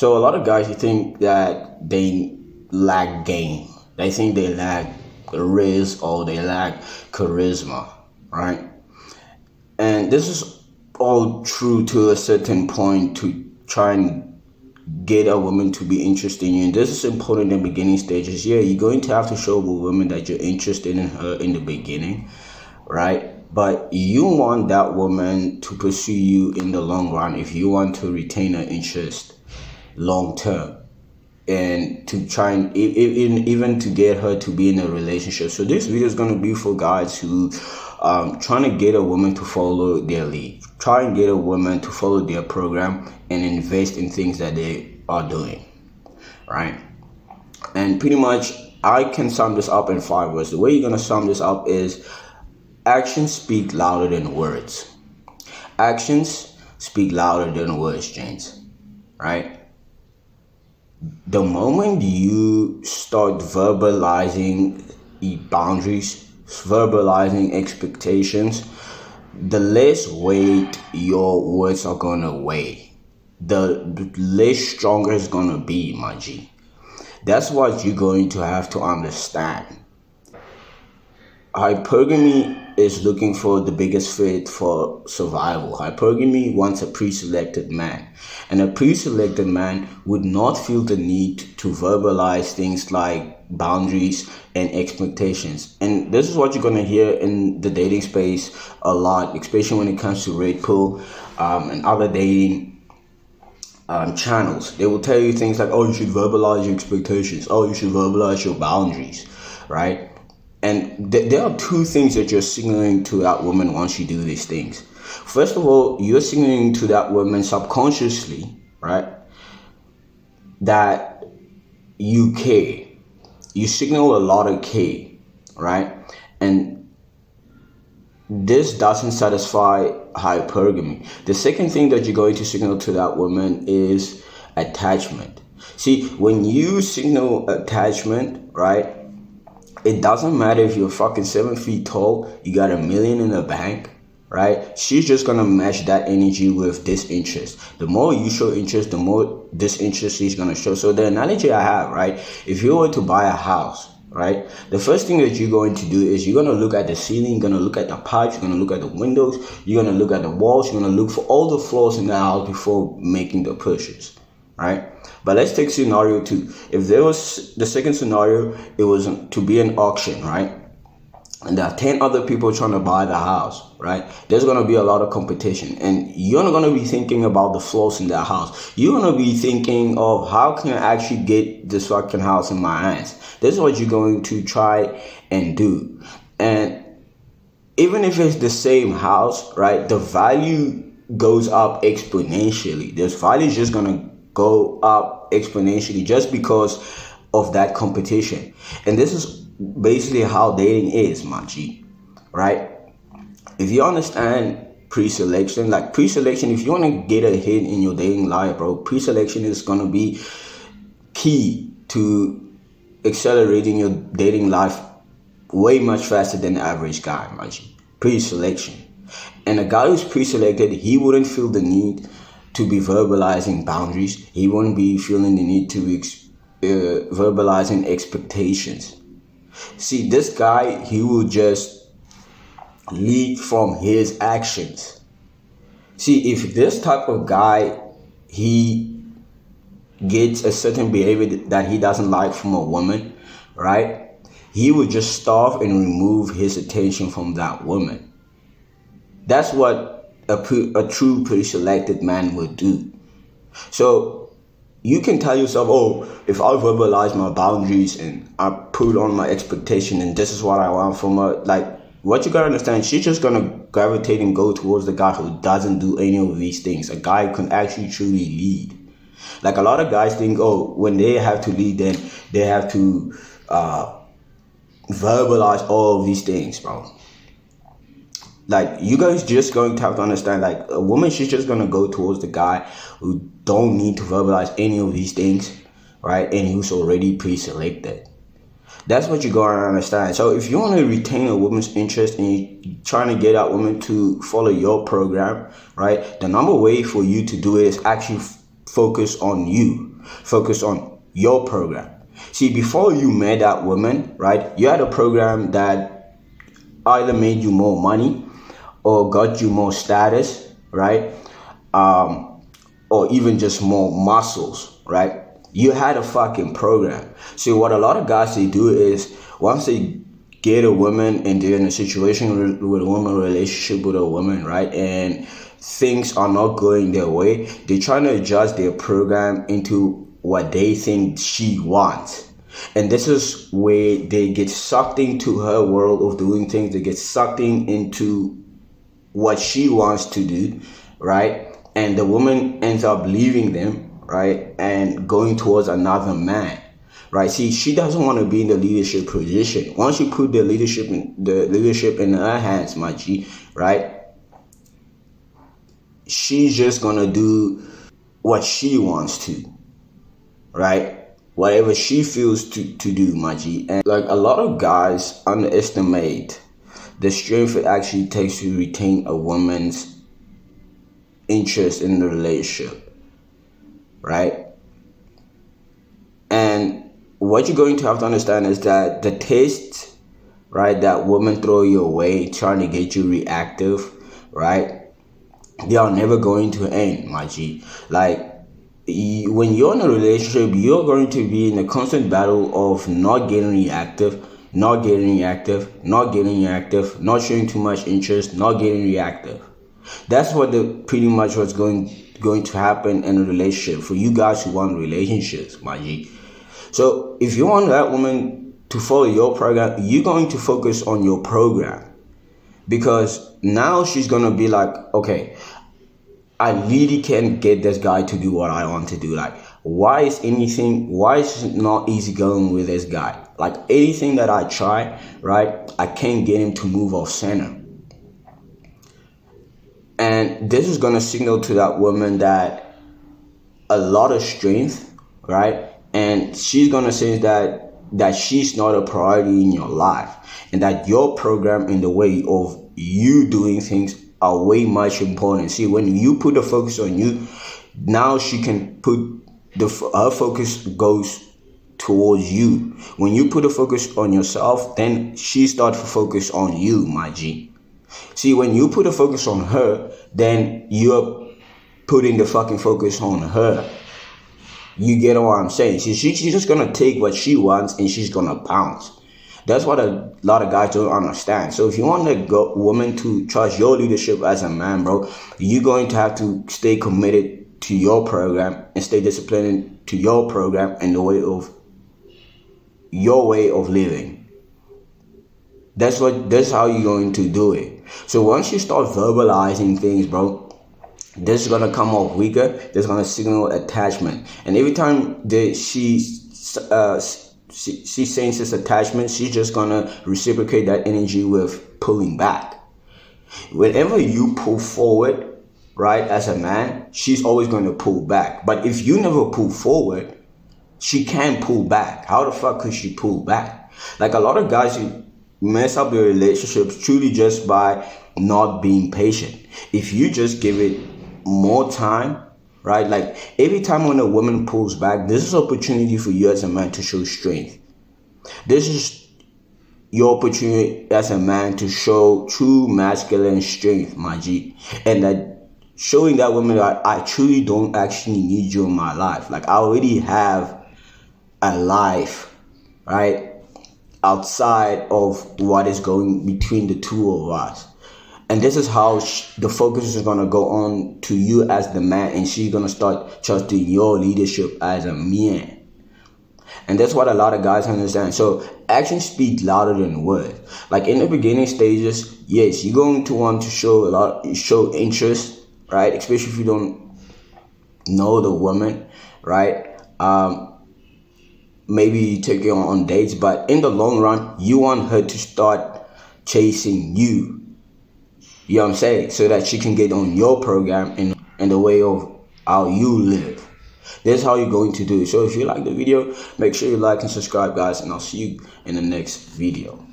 So a lot of guys, you think that they lack game. They think they lack riz or they lack charisma, right? And this is all true to a certain point to try and get a woman to be interested in you. And this is important in the beginning stages. Yeah, you're going to have to show a woman that you're interested in her in the beginning, right? But you want that woman to pursue you in the long run if you want to retain her interest long term, and to try and even to get her to be in a relationship. So this video is going to be for guys who trying to get a woman to follow their lead, try and get a woman to follow their program and invest in things that they are doing, right? And pretty much I can sum this up in 5 words. The way you're going to sum this up is actions speak louder than words. Actions speak louder than words, James, right? The moment you start verbalizing boundaries, verbalizing expectations, the less weight your words are gonna weigh, the less stronger it's gonna be, my G. That's what you're going to have to understand. Hypergamy is looking for the biggest fit for survival. Hypergamy wants a pre-selected man. And a pre-selected man would not feel the need to verbalize things like boundaries and expectations. And this is what you're going to hear in the dating space a lot, especially when it comes to Red Pill and other dating channels. They will tell you things like, oh, you should verbalize your expectations. Oh, you should verbalize your boundaries, right? And there are 2 things that you're signaling to that woman once you do these things. First of all, you're signaling to that woman subconsciously, right, that you care. You signal a lot of care, right? And this doesn't satisfy hypergamy. The second thing that you're going to signal to that woman is attachment. See, when you signal attachment, right, it doesn't matter if you're fucking 7 feet tall, you got $1 million in the bank, right? She's just gonna match that energy with disinterest. The more you show interest, the more disinterest she's gonna show. So the analogy I have, right? If you were to buy a house, right? The first thing that you're going to do is you're gonna look at the ceiling, you're gonna look at the pipes, you're gonna look at the windows, you're gonna look at the walls, you're gonna look for all the flaws in the house before making the purchase, right? But let's take scenario 2. If there was the second scenario, it was to be an auction, right? And there are 10 other people trying to buy the house, right? There's going to be a lot of competition. And you're not going to be thinking about the flaws in that house. You're going to be thinking of how can I actually get this fucking house in my hands? This is what you're going to try and do. And even if it's the same house, right, the value goes up exponentially. This value is just going to go up exponentially just because of that competition. And this is basically how dating is, my G, right? If you understand pre-selection, if you want to get ahead in your dating life, bro, pre-selection is going to be key to accelerating your dating life way much faster than the average guy, my G. Pre-selection. And a guy who's pre-selected, he wouldn't feel the need to be verbalizing boundaries. He won't be feeling the need to be verbalizing expectations. See, this guy, he will just lead from his actions. See, if this type of guy, he gets a certain behavior that he doesn't like from a woman, right, he would just starve and remove his attention from that woman. That's what a true pre-selected man would do. So you can tell yourself, oh, if I verbalize my boundaries and I put on my expectation and this is what I want from her, like, what you gotta understand, she's just gonna gravitate and go towards the guy who doesn't do any of these things. A guy who can actually truly lead. Like, a lot of guys think, oh, when they have to lead, then they have to verbalize all of these things, bro. Like, you guys just going to have to understand, like, a woman, she's just going to go towards the guy who don't need to verbalize any of these things, right? And who's already pre-selected. That's what you're going to understand. So if you want to retain a woman's interest and you're trying to get that woman to follow your program, right? The number way for you to do it is actually focus on you, focus on your program. See, before you met that woman, right, you had a program that either made you more money or got you more status, right? Or even just more muscles, right? You had a fucking program. See, what a lot of guys, they do is once they get a woman and they're in a situation with a woman, relationship with a woman, right, and things are not going their way, they're trying to adjust their program into what they think she wants. And this is where they get sucked into her world of doing things. They get sucked into what she wants to do, right? And the woman ends up leaving them, right, and going towards another man, right? See, she doesn't want to be in the leadership position. Once you put the leadership in her hands, my G, right, she's just gonna do what she wants to, right? Whatever she feels to do, my G. And like, a lot of guys underestimate the strength it actually takes to retain a woman's interest in the relationship, right? And what you're going to have to understand is that the tests, right, that women throw your way trying to get you reactive, right, they are never going to end, my G. Like, when you're in a relationship, you're going to be in a constant battle of not getting reactive, not showing too much interest, not getting reactive. That's what pretty much what's going to happen in a relationship for you guys who want relationships, my G. So if you want that woman to follow your program, you're going to focus on your program, because now she's going to be like, okay, I really can't get this guy to do what I want to do. Like, why is it not easy going with this guy? Like, anything that I try, right, I can't get him to move off center. And this is going to signal to that woman that a lot of strength, right? And she's going to sense that she's not a priority in your life, and that your program and the way of you doing things are way much important. See, when you put the focus on you, now she can put her focus goes towards you. When you put the focus on yourself, then she starts to focus on you, my G. See, when you put the focus on her, then you're putting the fucking focus on her. You get what I'm saying? See, she's just gonna take what she wants and she's gonna bounce. That's what a lot of guys don't understand. So if you want a woman to trust your leadership as a man, bro, you're going to have to stay committed to your program and stay disciplined to your program and your way of living. That's how you're going to do it. So once you start verbalizing things, bro, this is gonna come off weaker. This is gonna signal attachment, and every time she senses attachment, she's just gonna reciprocate that energy with pulling back. Whenever you pull forward, right, as a man, she's always going to pull back. But if you never pull forward, she can't pull back. How the fuck could she pull back? Like, a lot of guys who mess up their relationships truly just by not being patient. If you just give it more time, right? Like, every time when a woman pulls back, this is an opportunity for you as a man to show strength. This is your opportunity as a man to show true masculine strength, my G. And that showing that woman that I truly don't actually need you in my life. Like, I already have a life, right, outside of what is going between the two of us. And this is how the focus is going to go on to you as the man, and she's going to start trusting your leadership as a man. And that's what a lot of guys understand. So actions speak louder than words. Like, in the beginning stages, yes, you're going to want to show interest, right? Especially if you don't know the woman, right? Maybe you take her on dates, but in the long run, you want her to start chasing you. You know what I'm saying? So that she can get on your program and the way of how you live. That's how you're going to do it. So if you like the video, make sure you like and subscribe, guys, and I'll see you in the next video.